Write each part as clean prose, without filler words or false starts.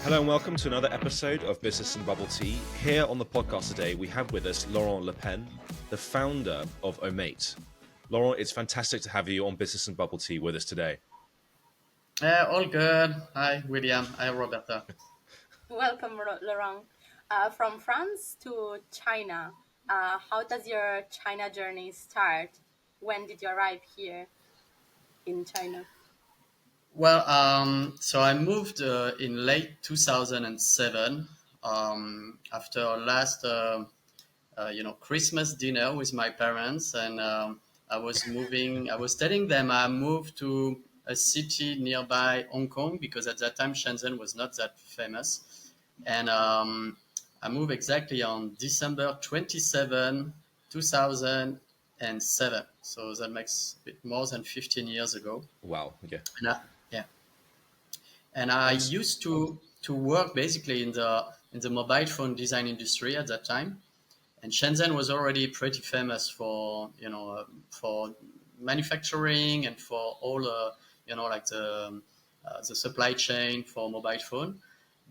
Hello and welcome to another episode of Business and Bubble Tea. Here on the podcast today, we have with us Laurent Le Pen, the founder of Omate. Laurent, it's fantastic to have you on Business and Bubble Tea with us today. All good. Hi, William. Hi, Roberta. Welcome, Laurent. From France to China, how does your China journey start? When did you arrive here in China? So I moved in late 2007 after our last, Christmas dinner with my parents, and I was moving. I was telling them I moved to a city nearby Hong Kong because at that time Shenzhen was not that famous, and I moved exactly on December 27, 2007. So that makes a bit more than 15 years ago. Wow, okay. Yeah, and I And used to work basically in the mobile phone design industry at that time. And Shenzhen was already pretty famous for for manufacturing and for all like the supply chain for mobile phone,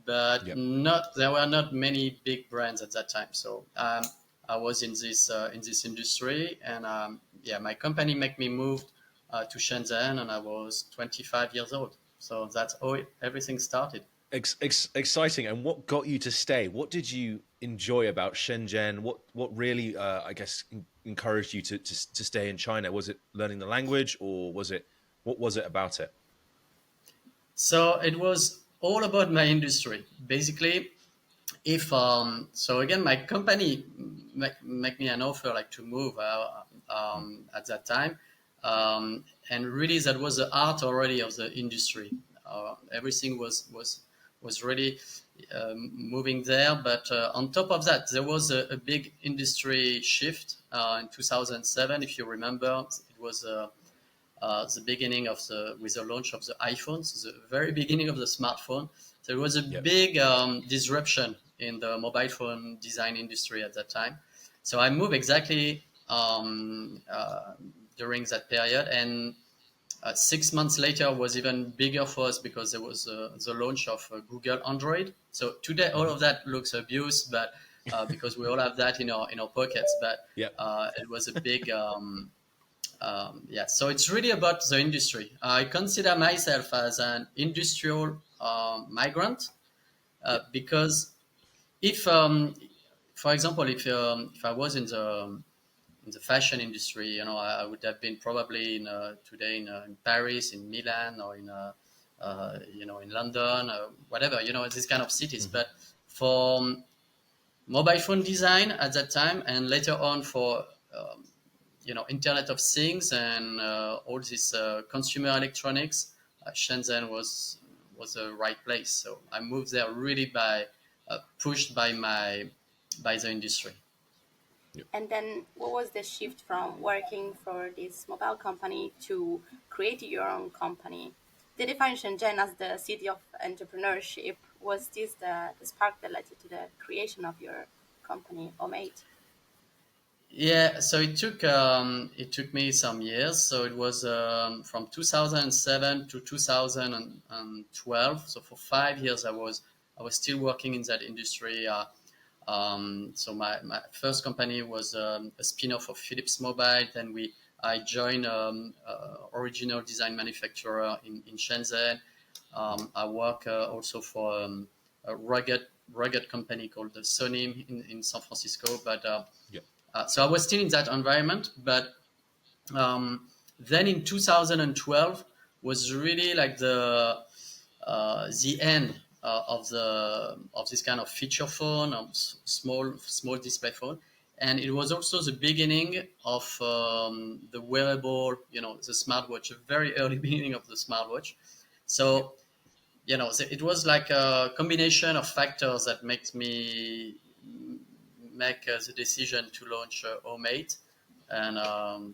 but yep. not there were not many big brands at that time. So I was in this industry, and yeah, my company made me move to Shenzhen, and I was 25 years old. So that's how everything started. Exciting. And what got you to stay? What did you enjoy about Shenzhen? What really, encouraged you to stay in China? Was it learning the language, or what was it about it? So it was all about my industry. Basically, if so again, my company make me an offer like to move at that time, and really that was the art already of the industry. Everything was really moving there, but on top of that, there was a big industry shift in 2007. If you remember, it was the beginning of the with the launch of the iPhones, the very beginning of the smartphone. There was a Yep. big disruption in the mobile phone design industry at that time. So I moved exactly during that period, and 6 months later was even bigger for us because there was the launch of Google Android. So today all Mhm. of that looks abused, but because we all have that in our pockets, but Yep. it was a big yeah, so it's really about the industry. I consider myself as an industrial migrant Yep. because if, for example, if I was in the fashion industry, I would have been probably today in Paris, in Milan, or in London, whatever, these kind of cities. Mhm. But for mobile phone design at that time, and later on for Internet of Things and all this consumer electronics, Shenzhen was the right place. So I moved there really by pushed by the industry. Yep. And then, what was the shift from working for this mobile company to create your own company? Did you find Shenzhen as the city of entrepreneurship? Was this the spark that led you to the creation of your company, Omate? Yeah, so it took me some years. So it was from 2007 to 2012. So for 5 years, I was still working in that industry. So my first company was a spin-off of Philips Mobile. Then I joined original design manufacturer in Shenzhen. I work also for a rugged company called the Sony in San Francisco. But Yep. so I was still in that environment. But then in 2012 was really like the end of this kind of feature phone, small display phone, and it was also the beginning of the wearable, the smartwatch, a very early beginning of the smartwatch. Yep. So so it was like a combination of factors that makes me make the decision to launch Omate, and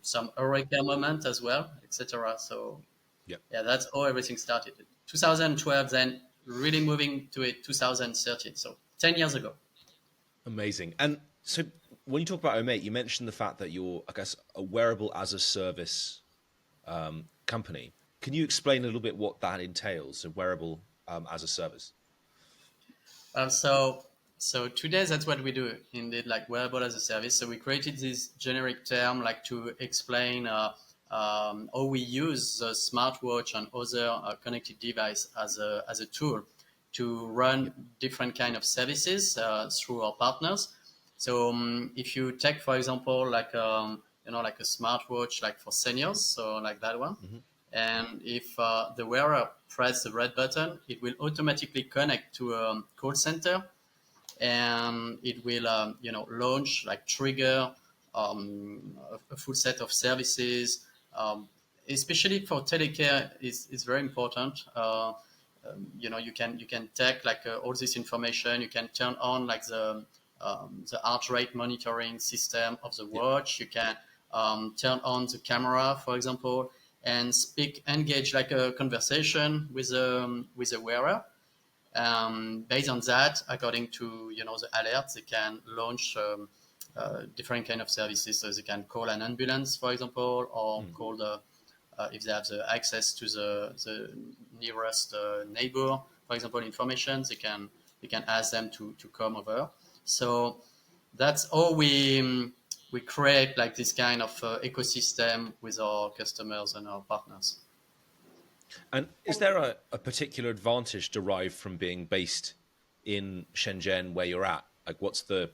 some eureka moment as well, etc. So Yep. yeah, that's how everything started. 2012, then really moving to it 2013. So 10 years ago. Amazing. And so when you talk about Omate, you mentioned the fact that you're, I guess, a wearable as a service company. Can you explain a little bit what that entails, a wearable as a service? So today that's what we do indeed, like wearable as a service. So we created this generic term like to explain how we use the smartwatch and other connected device as a tool to Yeah. run different kind of services through our partners. So if you take, for example, like like a smartwatch, like for seniors, so like that one, Hmm. and if the wearer press the red button, it will automatically connect to a call center, and it will launch, like trigger a full set of services. Especially for telecare is very important. You can take like all this information. You can turn on like the heart rate monitoring system of the Yeah. watch. You can turn on the camera, for example, and engage like a conversation with a wearer. Based on that, according to the alerts, they can launch different kind of services. So they can call an ambulance, for example, or Mm. call the if they have the access to the nearest neighbor, for example, information. They can ask them to come over. So that's how we create like this kind of ecosystem with our customers and our partners. And is there a particular advantage derived from being based in Shenzhen where you're at? Like, what's the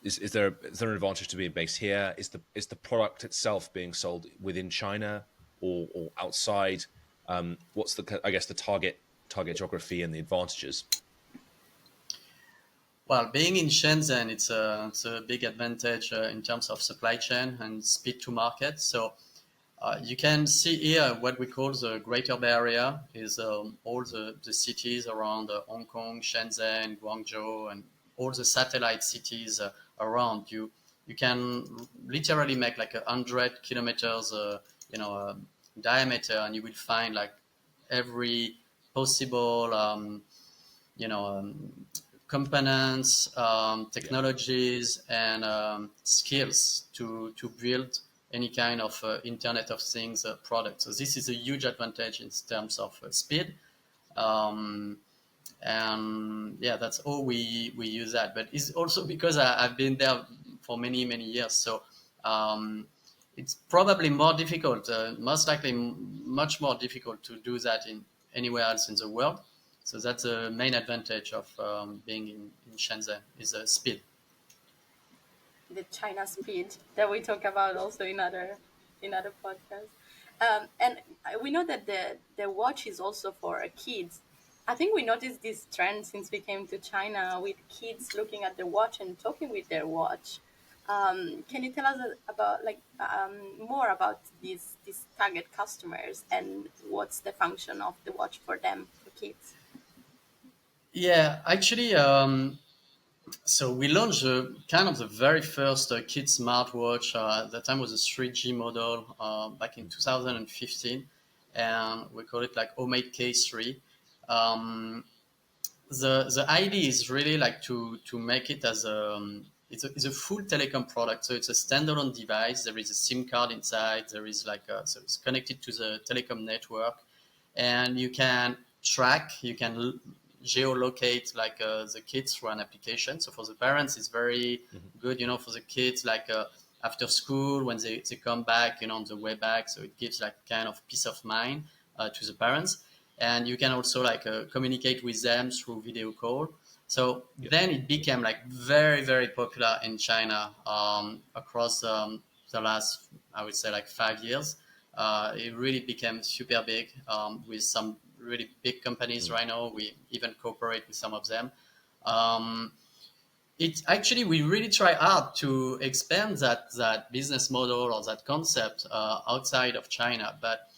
is there an advantage to being based here? Is the product itself being sold within China or outside? What's I guess the target geography and the advantages? Well, being in Shenzhen, it's a big advantage in terms of supply chain and speed to market. So you can see here what we call the Greater Bay Area is all the cities around Hong Kong, Shenzhen, Guangzhou, and all the satellite cities around you. You can literally make like 100 kilometers, diameter, and you will find like every possible, components, Yeah. technologies, and skills to build any kind of Internet of Things product. So this is a huge advantage in terms of speed. Um, and yeah, that's all we use that. But it's also because I've been there for many years. So um, it's probably more difficult, most likely much more difficult to do that in anywhere else in the world. So that's the main advantage of being in Shenzhen is the speed. The China speed that we talk about also in other podcasts. And we know that the watch is also for kids. I think we noticed this trend since we came to China with kids looking at the watch and talking with their watch. Can you tell us about more about these target customers and what's the function of the watch for them for kids? Yeah, actually, so we launched kind of the very first kid smartwatch. At that time was a 3G model back in 2015, and we call it like Omate K3. Um, the idea is really like to make it as it's a full telecom product. So it's a standalone device. There is a SIM card inside. There is so it's connected to the telecom network, and you can track. You can geolocate like the kids through an application. So for the parents, it's very Hmm. good. For the kids, like after school when they come back, on the way back. So it gives like kind of peace of mind to the parents, and you can also like communicate with them through video call. So Yeah. then it became like very popular in China across the last, I would say, like 5 years. It really became super big with some really big companies Mm. right now. We even cooperate with some of them. Um, it actually we really try hard to expand that business model or that concept outside of China, but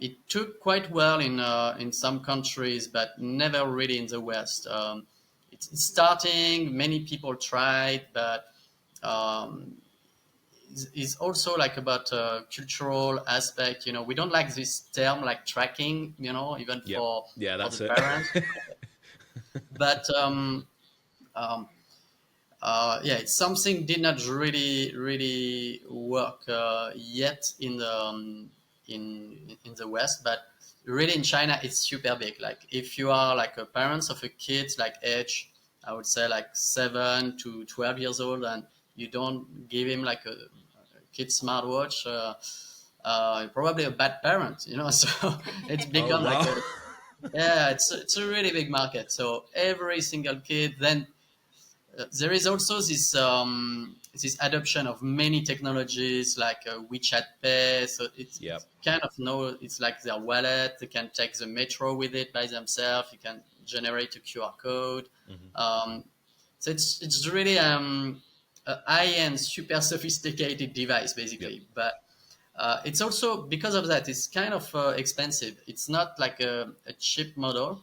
it took quite well in some countries, but never really in the West. It's starting. Many people tried, but um, it's also like about cultural aspect. We don't like this term like tracking. Even Yeah. Yeah, for the that's it. parents. But um, yeah, it's something did not really work yet in the West, but really in China it's super big. Like if you are like a parent of a kid like age, I would say like 7 to 12 years old, and you don't give him like a kid smartwatch, probably a bad parent, you know. So it's Oh become like wow. a, yeah, it's a really big market. So every single kid. Then there is also this adoption of many technologies like WeChat Pay. So it's Yep. kind of it's like their wallet. They can take the metro with it by themselves. You can generate a QR code. So it's really a high-end, super sophisticated device, Yep. basically. But it's also because of that, it's kind of expensive. It's not like a cheap model,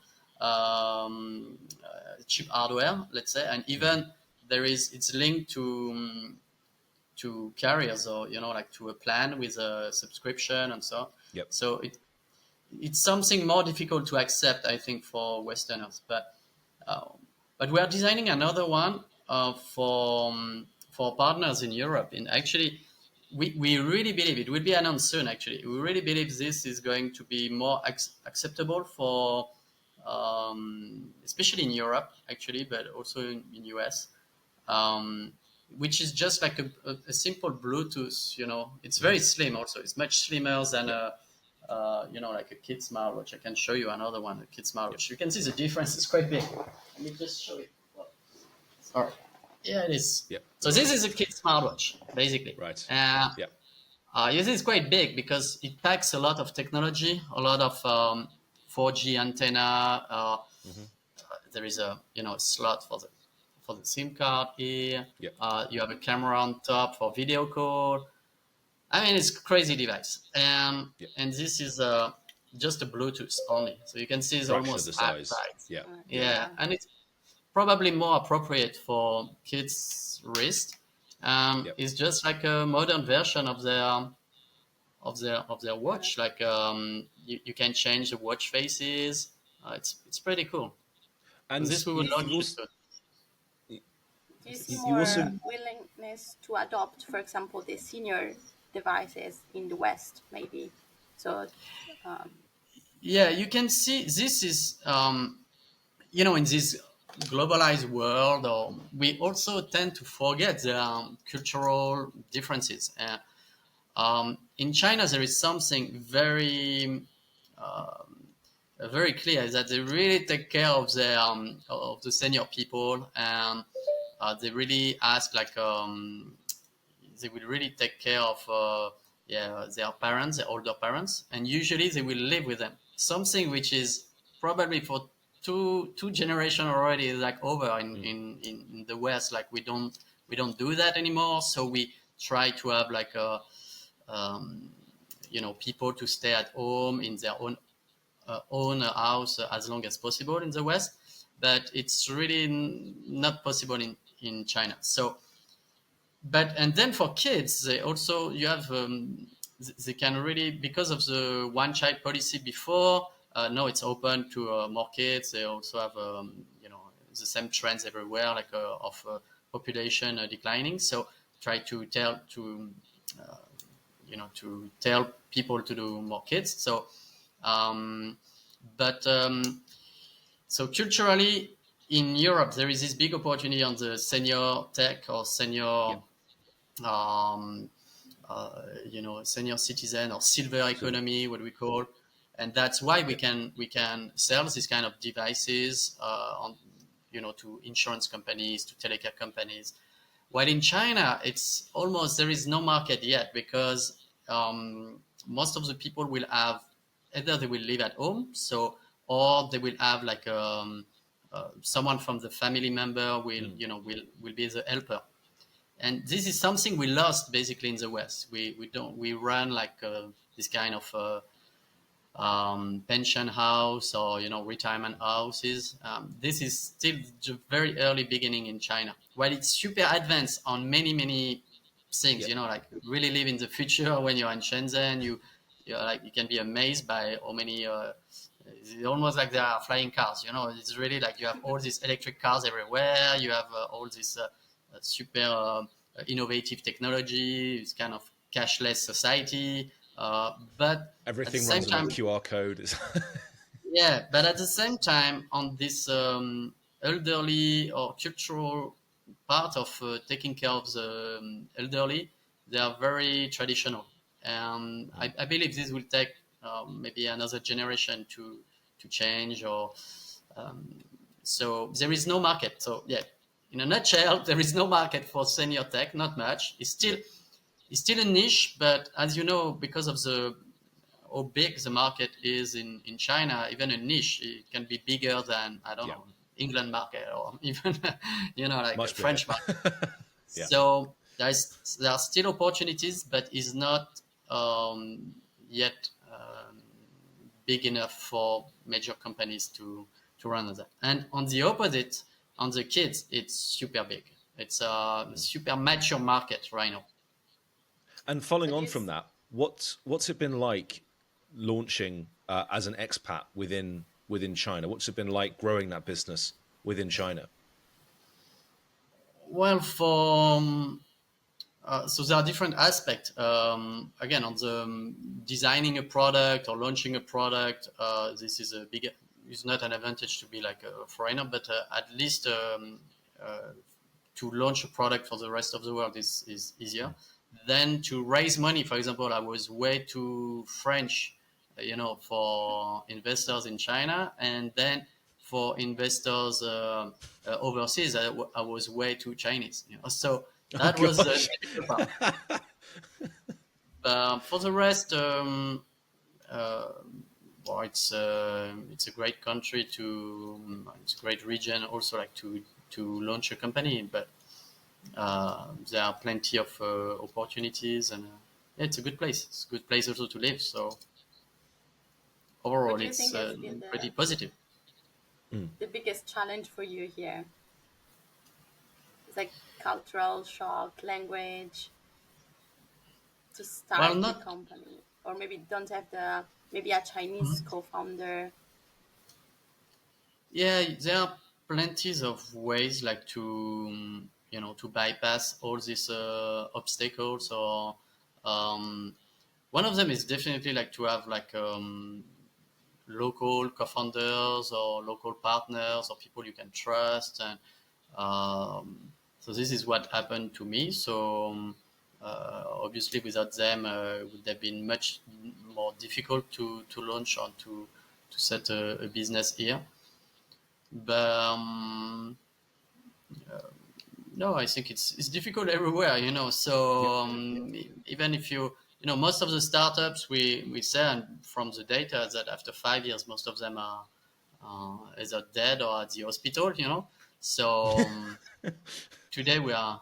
cheap hardware, let's say, and even it's linked to carriers, or like to a plan with a subscription and so on. Yep. So it's something more difficult to accept, I think, for Westerners. Uh, but we are designing another one for partners in Europe. And actually, we really believe it will be announced soon. Actually, we really believe this is going to be more acceptable for, especially in Europe, actually, but also in US. Which is just like a simple Bluetooth. It's very slim. Also, it's much slimmer than like a kid smartwatch. I can show you another one, a kid smartwatch. You can see the difference is quite big. Let me just show it. Sorry. Yeah, it is. Yep. So this is a kid smartwatch, basically. Right. Yep. You see, it's quite big because it packs a lot of technology, a lot of 4G antenna. There is a slot for the SIM card here. Yep. You have a camera on top for video call. I mean, it's a crazy device. And this is just a Bluetooth only. So you can see it's Fraction almost of the half size. size. Yeah. Yeah, and it's probably more appropriate for kids' wrist. It's just like a modern version of their watch. Like you can change the watch faces. It's pretty cool. And This we will you launch also, soon. Do you see you more also willingness to adopt, for example, the senior devices in the West, maybe? So, Yeah, you can see this is in this globalized world, we also tend to forget the cultural differences. In China, there is something very clear, is that they really take care of the senior people, and they really ask they will really take care of their parents, their older parents, and usually they will live with them. Something which is probably for two generation already like over in the West. Like we don't do that anymore. So we try to have like people to stay at home in their own house as long as possible in the West, but it's really not possible in China. So, and then for kids, they also you have they can really, because of the one child policy before. Now it's open to more kids. They also have the same trends everywhere, like of population declining. So try to tell people to do more kids. So so culturally, in Europe, there is this big opportunity on the senior tech or senior, senior citizen or silver economy, what we call, and that's why we can sell this kind of devices to insurance companies, to telecare companies. While in China, it's almost there is no market yet, because most of the people will have either they will live at home, or they will have like someone from the family member will be the helper. And this is something we lost basically in the West. We run like this kind of pension house or retirement houses. This is still the very early beginning in China. While it's super advanced on many things, like really live in the future. When you're in Shenzhen, you can be amazed by how many. It's almost like there are flying cars. It's really like you have all these electric cars everywhere. You have all this super innovative technology. It's kind of cashless society. But at the Everything same runs on time, a QR code. yeah, but at the same time, on this elderly or cultural part of taking care of the elderly, they are very traditional. And I believe this will take maybe another generation to change. Or so there is no market. So yeah, in a nutshell, there is no market for senior tech. Not much. It's still a niche, but as you know, because of the how big the market is in China, even a niche, it can be bigger than, I don't Yeah. know, England market, or even, like a Much bigger. French market. Yeah. So there are still opportunities, but is not yet big enough for major companies to run on that. And on the opposite, on the kids, it's super big. It's a super mature market right now. And following But on you from s- that, what's it been like launching as an expat within China? What's it been like growing that business within China? Well, so there are different aspects. Again, on the designing a product or launching a product, this is is not an advantage to be like a foreigner, but at least to launch a product for the rest of the world is easier. Then to raise money, for example, I was way too French, for investors in China, and then for investors overseas, I was way too Chinese. So Oh that was the gosh. difficult part. For the rest, uh, well, it's a great country it's a great region also, like to launch a company, but there are plenty of opportunities, and yeah, it's a good place. It's a good place also to live. So what overall, do you it's think has been pretty positive. the biggest challenge for you here? It's like cultural shock, language, to Well, start the not company, or maybe don't have maybe a Chinese co-founder. yeah. There are plenties of ways like to bypass all these obstacles. Or one of them is definitely like to have like local co-founders or local partners or people you can trust. And so this is what happened to me. So obviously without them it would have been much more difficult to launch or to set a business here. But no, I think it's difficult everywhere, Yeah. So even if most of the startups we say, and from the data, that after 5 years, most of them are either dead or at the hospital, So today we are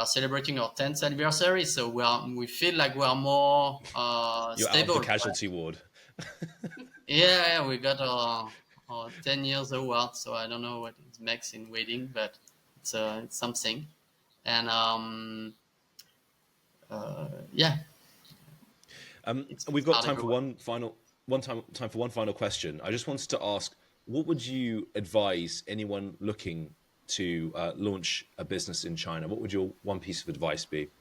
celebrating our 10th anniversary, so we feel like we are more You're out of the stable. casualty ward. Yeah, we got our 10 years award, so I don't know what it makes in waiting, but it's something. And yeah, it's We've got hard time for everywhere. time for one final question. I just wanted to ask, what would you advise anyone looking to launch a business in China? What would your one piece of advice be?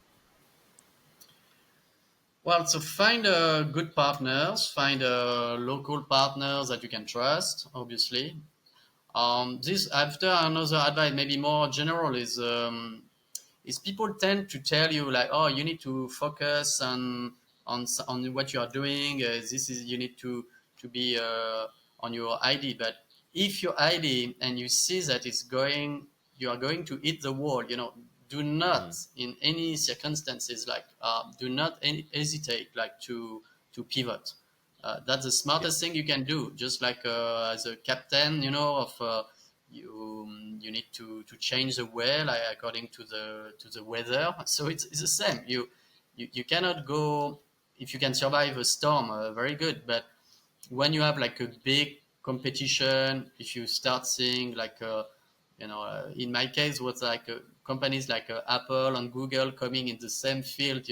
Well, so find good partners, find local partners that you can trust, obviously. This after another advice, maybe more general, is people tend to tell you like, oh, you need to focus on what you are doing. This is you need to be on your ID. But if your ID and you see that you are going to hit the wall, do not in any circumstances like do not hesitate like to pivot. That's the Yeah. smartest thing you can do. Just like as a captain, of you need to change the way like according to the weather. So it's the same. You cannot go if you can survive a storm. Very good, but when you have like a big competition, if you start seeing like in my case, was like companies like Apple and Google coming in the same field.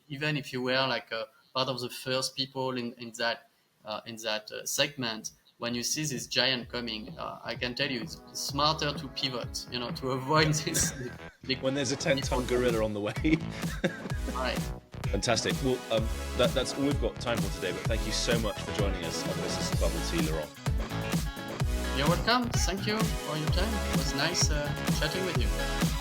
Even if you were like part of the first people in that segment, when you see this giant coming, I can tell you it's smarter to pivot. To avoid this big When there's a people 10-ton coming. gorilla on the way. Right. Fantastic. Well, that's all we've got time for today, but thank you so much for joining us on Business Bubble Tea, Laurent. You're welcome. Thank you for your time. It was nice chatting with you.